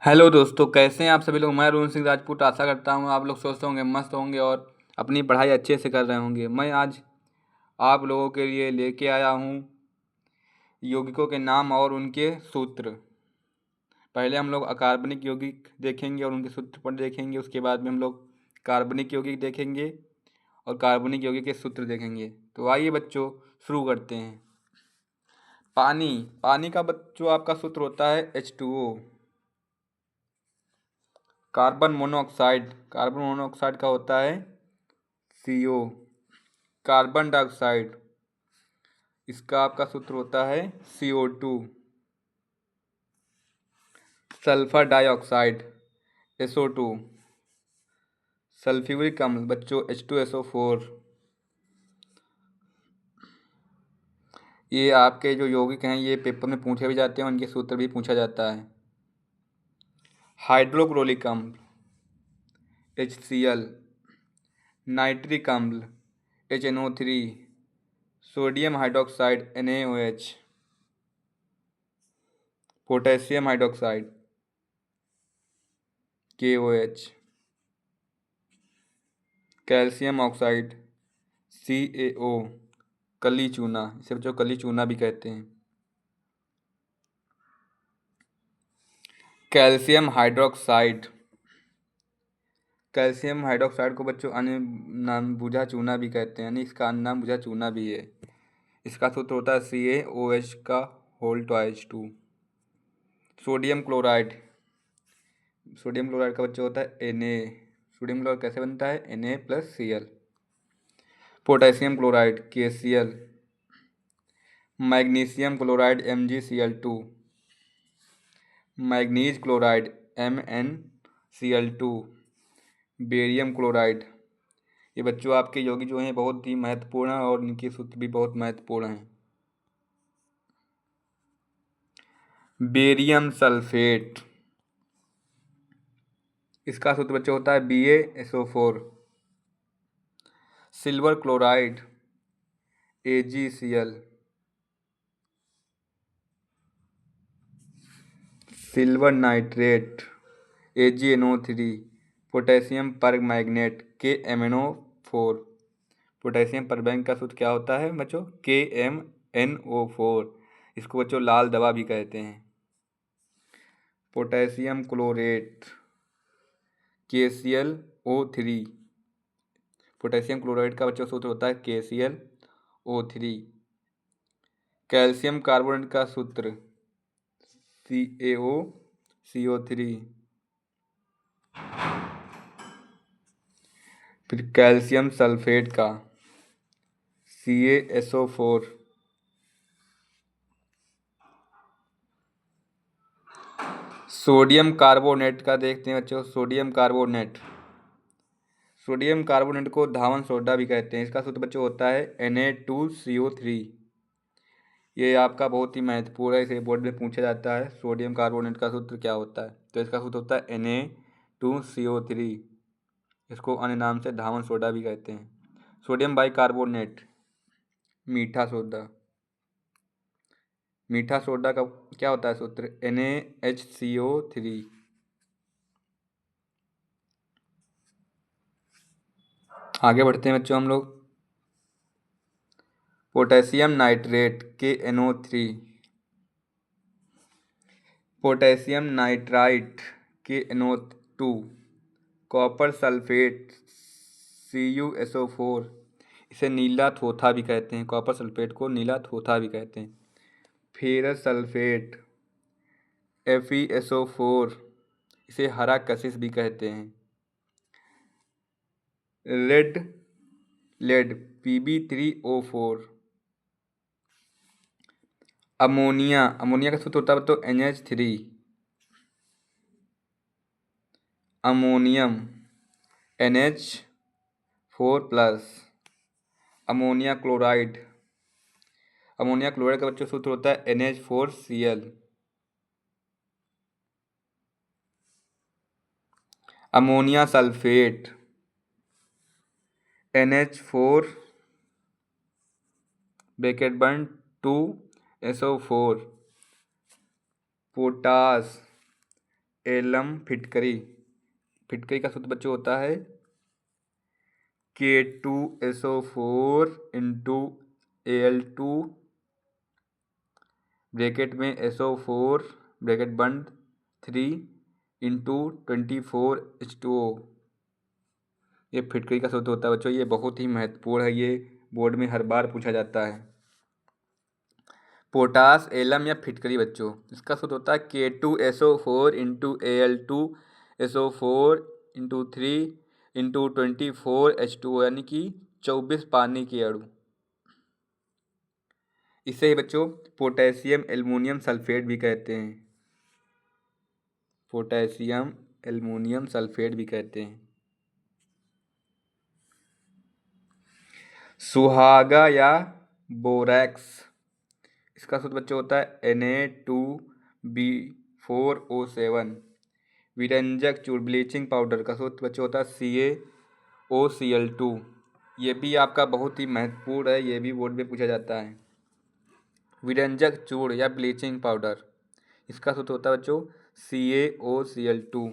Hello दोस्तों, कैसे हैं आप सभी लोग। मैं अरुण सिंह राजपूत आशा करता हूँ आप लोग स्वस्थ होंगे, मस्त होंगे और अपनी पढ़ाई अच्छे से कर रहे होंगे। मैं आज आप लोगों के लिए लेके आया हूँ यौगिकों के नाम और उनके सूत्र। पहले हम लोग अकार्बनिक यौगिक देखेंगे और उनके सूत्र पर देखेंगे। उसके बाद में हम लोग कार्बनिक यौगिक देखेंगे और कार्बनिक यौगिक के सूत्र देखेंगे। तो आइए बच्चों, शुरू करते हैं। पानी पानी का बच्चों आपका सूत्र होता है H2O। कार्बन मोनोऑक्साइड का होता है CO। कार्बन डाइऑक्साइड, इसका आपका सूत्र होता है CO2। Sulphur dioxide SO2। Sulphuric अम्ल बच्चों H2SO4। ये आपके जो यौगिक हैं ये पेपर में पूछे भी जाते हैं, उनके सूत्र भी पूछा जाता है। हाइड्रोक्लोरिक अम्ल HCl। नाइट्रिक अम्ल HNO3। Sodium hydroxide NaOH। Potassium hydroxide KOH। Calcium oxide CaO। कली चूना, इसे बच्चों कली चूना भी कहते हैं। कैल्शियम हाइड्रोक्साइड, कैल्शियम हाइड्रोक्साइड को बच्चों अन्य नाम बुझा चूना भी कहते हैं, यानी इसका अन्य नाम बुझा चूना भी है। इसका सूत्र होता है CaOH का whole twice 2। Sodium chloride, sodium chloride का बच्चा होता है Na। सोडियम क्लोराइड कैसे बनता है Na+Cl। Potassium chloride KCl। Magnesium chloride MgCl2। Manganese chloride MnCl2। Barium chloride. ये बच्चों आपके यौगिक जो हैं बहुत ही महत्वपूर्ण हैं और इनके सूत्र भी बहुत महत्वपूर्ण हैं। बेरियम सल्फेट, इसका सूत्र बच्चों होता है BaSO4। Silver chloride AgCl। Silver nitrate AgNO3। Potassium permanganate KMnO4। Potassium permanganate का सूत्र क्या होता है बच्चों KMnO4। इसको बच्चों लाल दवा भी कहते हैं। Potassium chlorate KClO3। Potassium chloride का बच्चों सूत्र होता है KClO3। कैल्शियम कार्बोनेट का सूत्र CaOCO3। फिर कैल्शियम सल्फेट का CaSO4। सोडियम कार्बोनेट का देखते हैं बच्चों, सोडियम कार्बोनेट, सोडियम कार्बोनेट को धावन सोडा भी कहते हैं। इसका सूत्र बच्चों होता है Na2CO3। ये आपका बहुत ही महत्वपूर्ण है, इसे बोर्ड में पूछा जाता है सोडियम कार्बोनेट का सूत्र क्या होता है। तो इसका सूत्र होता है Na2CO3। इसको अन्य नाम से धावन सोडा भी कहते हैं। सोडियम बाइकार्बोनेट मीठा सोडा, मीठा सोडा का क्या होता है सूत्र NaHCO3। आगे बढ़ते हैं बच्चों हम लोग। Potassium nitrate KNO3। Potassium nitrite KNO2। Copper sulphate CuSO4। इसे नीला थोथा भी कहते हैं, कॉपर सल्फेट को नीला थोथा भी कहते हैं। Ferrous sulphate FeSO4। इसे हरा कशिश भी कहते हैं। Red lead Pb3O4। Ammonia, ammonia का सूत्र होता है तो NH3। Ammonium NH4+। Ammonia chloride, ammonia chloride का बच्चों सूत्र होता है NH4Cl। Ammonia sulphate NH4 bracket बंद 2SO4। पोटास एलम फिटकरी। फिटकरी का सूत्र बच्चों होता है K2SO4 इंटू Al2 ब्रैकेट में SO4 ब्रैकेट बंद 3 इंटू 24H2O। ये फिटकरी का सूत्र होता है बच्चों। ये बहुत ही महत्वपूर्ण है, ये बोर्ड में हर बार पूछा जाता है। पोटास एलम या फिटकरी बच्चों, इसका सूत्र होता है K2SO4 into Al2SO4 into 3 into 24H2O, यानी कि 24 पानी के अणु। इसे ही बच्चों पोटेशियम एल्युमिनियम सल्फेट भी कहते हैं। पोटेशियम एल्युमिनियम सल्फेट भी कहते हैं। सुहागा या बोरैक्स, इसका सूत्र बच्चों होता है Na2B4O7। विरंजक चूर्ण ब्लीचिंग पाउडर का सूत्र बच्चों होता है CaOCl2। ये भी आपका बहुत ही महत्वपूर्ण है, ये भी बोर्ड में पूछा जाता है। विरंजक चूर्ण या ब्लीचिंग पाउडर, इसका सूत्र होता है बच्चों CaOCl2।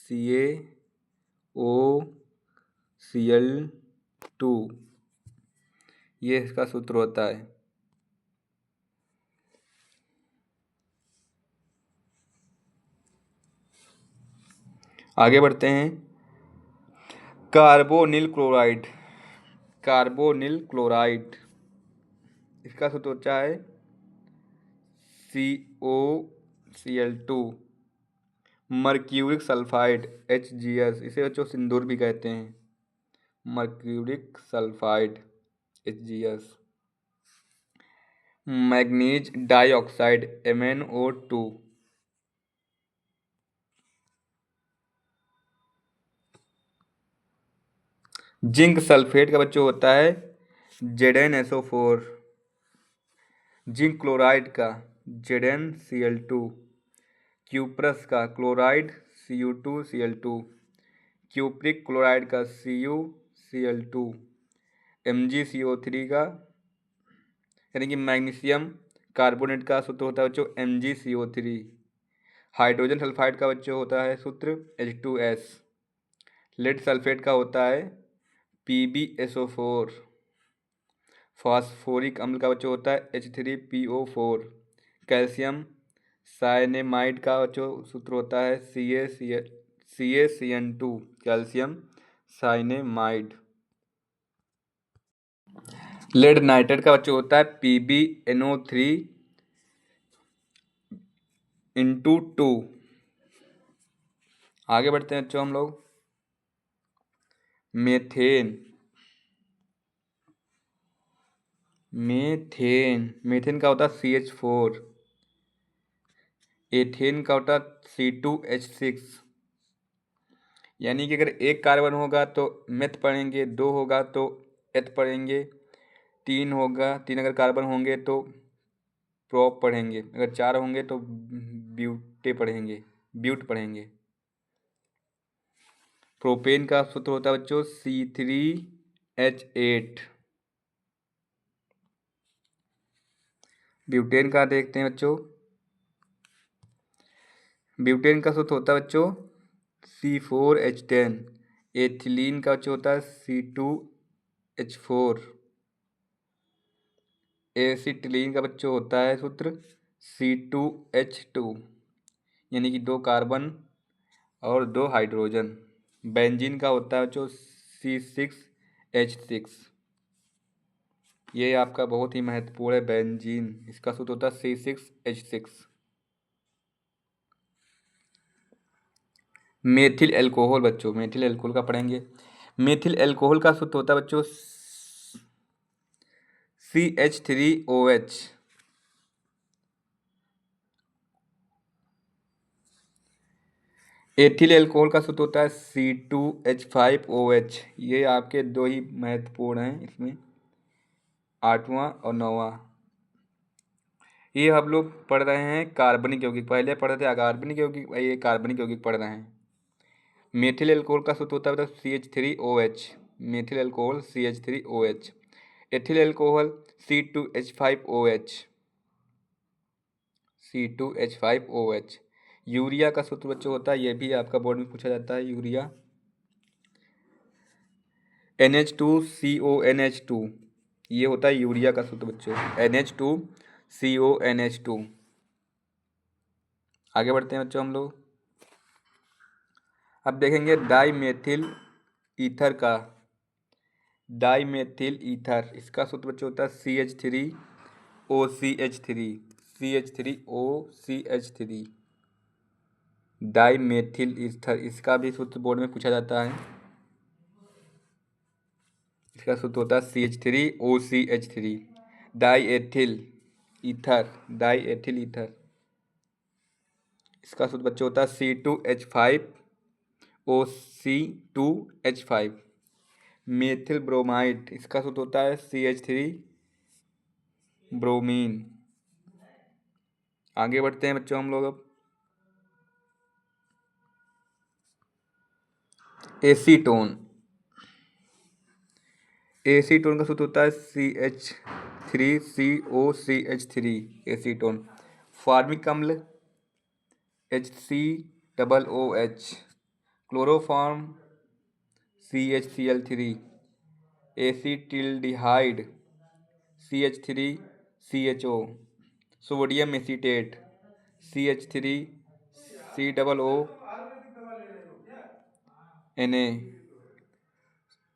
CaOCl2 ये इसका सूत्र होता है। आगे बढ़ते हैं। Carbonyl chloride. कार्बोनिल क्लोराइड, इसका सूत्र होता है COCl2। मर्क्यूरिक सल्फाइड HGS, इसे बच्चों सिंदूर भी कहते हैं। Mercuric sulphide HGS। Manganese dioxide MnO2। Zinc sulphate का बच्चों होता है ZnSO4। जिंक क्लोराइड का ZnCl2। क्यूप्रस का क्लोराइड Cu2Cl2। क्यूप्रिक क्लोराइड का CuCl2। MgCO3 का यानी कि मैग्नीशियम कार्बोनेट का सूत्र होता है बच्चों MgCO3। हाइड्रोजन सल्फाइड का बच्चों होता है सूत्र H2S। लेड सल्फेट का होता है PbSO4। फास्फोरिक अम्ल का बच्चों होता है H3PO4। कैल्शियम साइनेमाइड का बच्चों सूत्र होता है CaCN2। Calcium cyanamide. Lead nitrate का बच्चों होता है PbNO3/2। आगे बढ़ते हैं बच्चों हम लोग। मेथेन। मेथेन का होता है CH4। एथेन का होता है C2H6। यानी कि अगर एक कार्बन होगा तो मेथ पढ़ेंगे, दो होगा तो एथ पढ़ेंगे, तीन अगर कार्बन होंगे तो प्रोप पढ़ेंगे, अगर चार होंगे तो ब्यूट पढ़ेंगे। प्रोपेन का सूत्र होता है बच्चों C3H8। ब्यूटेन का देखते हैं बच्चों। ब्यूटेन का सूत्र होता है बच्चों C4H10। एथिलीन का बच्चों होता है C2H4। एसिटिलीन का बच्चों होता है सूत्र C2H2, यानी कि दो कार्बन और दो हाइड्रोजन। बेंजीन का होता है बच्चों C6H6। ये आपका बहुत ही महत्वपूर्ण है बेंजीन, इसका सूत्र होता है C6H6। मेथिल एल्कोहल बच्चों, मेथिल एल्कोहल का पढ़ेंगे। मेथिल एल्कोहल का सूत्र होता है बच्चों CH3OH। एथिल एल्कोहल का सूत्र होता है C2H5OH। ये आपके दो ही महत्वपूर्ण हैं इसमें, 8वां और 9वां। ये हम लोग पढ़ रहे हैं कार्बनिक यौगिक, पहले पढ़ रहे थे अकार्बनिक यौगिक, ये कार्बनिक यौगिक पढ़ रहे हैं। मेथिल एल्कोहल का सूत्र होता है CH3OH। Methyl alcohol CH3OH। Ethyl alcohol C2H5OH। C2H5OH। Urea का सूत्र बच्चों होता है, ये भी आपका बोर्ड में पूछा जाता है, यूरिया NH2CONH2, ये होता है यूरिया का सूत्र बच्चों, NH2CONH2। आगे बढ़ते हैं बच्चों हम लोग। अब देखेंगे डाईमेथिल ईथर का, डाईमेथिल ईथर, इसका सूत्र बच्चों होता है CH3OCH3, डाईमेथिल ईथर, इसका भी सूत्र बोर्ड में पूछा जाता है। इसका सूत्र होता है CH3OCH3, diethyl ether, diethyl ether. इसका सूत्र बच्चों होता है C2H5OC2H5, मेथिल ब्रोमाइड, इसका सूत्र होता है CH3 ब्रोमीन। आगे बढ़ते हैं बच्चों हम लोग अब। एसीटोन, एसीटोन का सूत्र होता है CH3COCH3, एसीटोन। फॉर्मिक अम्ल HCOOH, chloroform CHCl3, एसीटिल्डिहाइड CH3CHO, sodium acetate CH3COONA।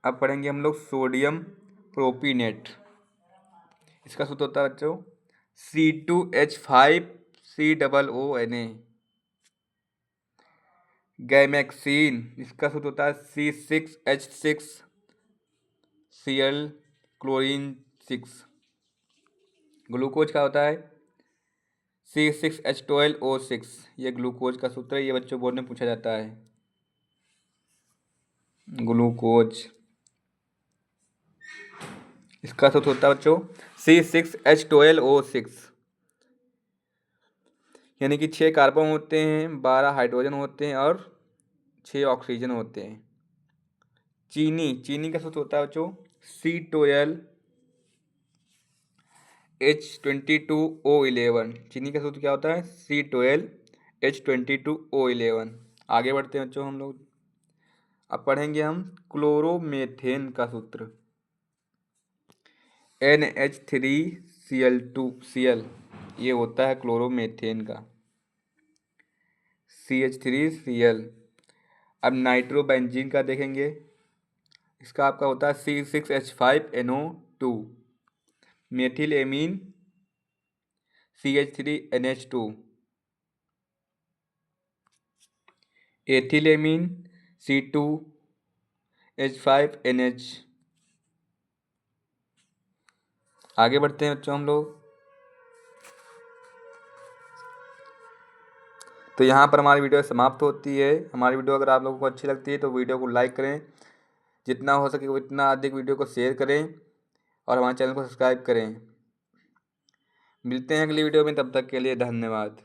अब पढ़ेंगे हम लोग सोडियम प्रोपिनेट, इसका सूत्र होता है बच्चों C2H5COONA। गैमेक्सीन, इसका सूत्र होता है C6H6Cl क्लोरीन 6। ग्लूकोज का होता है C6H12O6, ये ग्लूकोज का सूत्र है, ये बच्चों बोर्ड में पूछा जाता है। ग्लूकोज, इसका सूत्र होता है बच्चों C6H12O6, यानी कि 6 कार्बन होते हैं, 12 हाइड्रोजन होते हैं और 6 ऑक्सीजन होते हैं। चीनी, चीनी का सूत्र होता है बच्चों C12H22O11, चीनी का सूत्र क्या होता है C12H22O11। आगे बढ़ते हैं बच्चों हम लोग। अब पढ़ेंगे हम क्लोरोमेथेन का सूत्र NH3Cl2Cl, ये होता है क्लोरोमेथेन का CH3Cl। अब नाइट्रोबेंजीन का देखेंगे, इसका आपका होता है C6H5NO2, methyl amine CH3NH2, ethyl amine C2H5NH। आगे बढ़ते हैं बच्चों हम लोग। तो यहाँ पर हमारी वीडियो समाप्त होती है। हमारी वीडियो अगर आप लोगों को अच्छी लगती है तो वीडियो को लाइक करें, जितना हो सके उतना अधिक वीडियो को शेयर करें और हमारे चैनल को सब्सक्राइब करें। मिलते हैं अगली वीडियो में, तब तक के लिए धन्यवाद।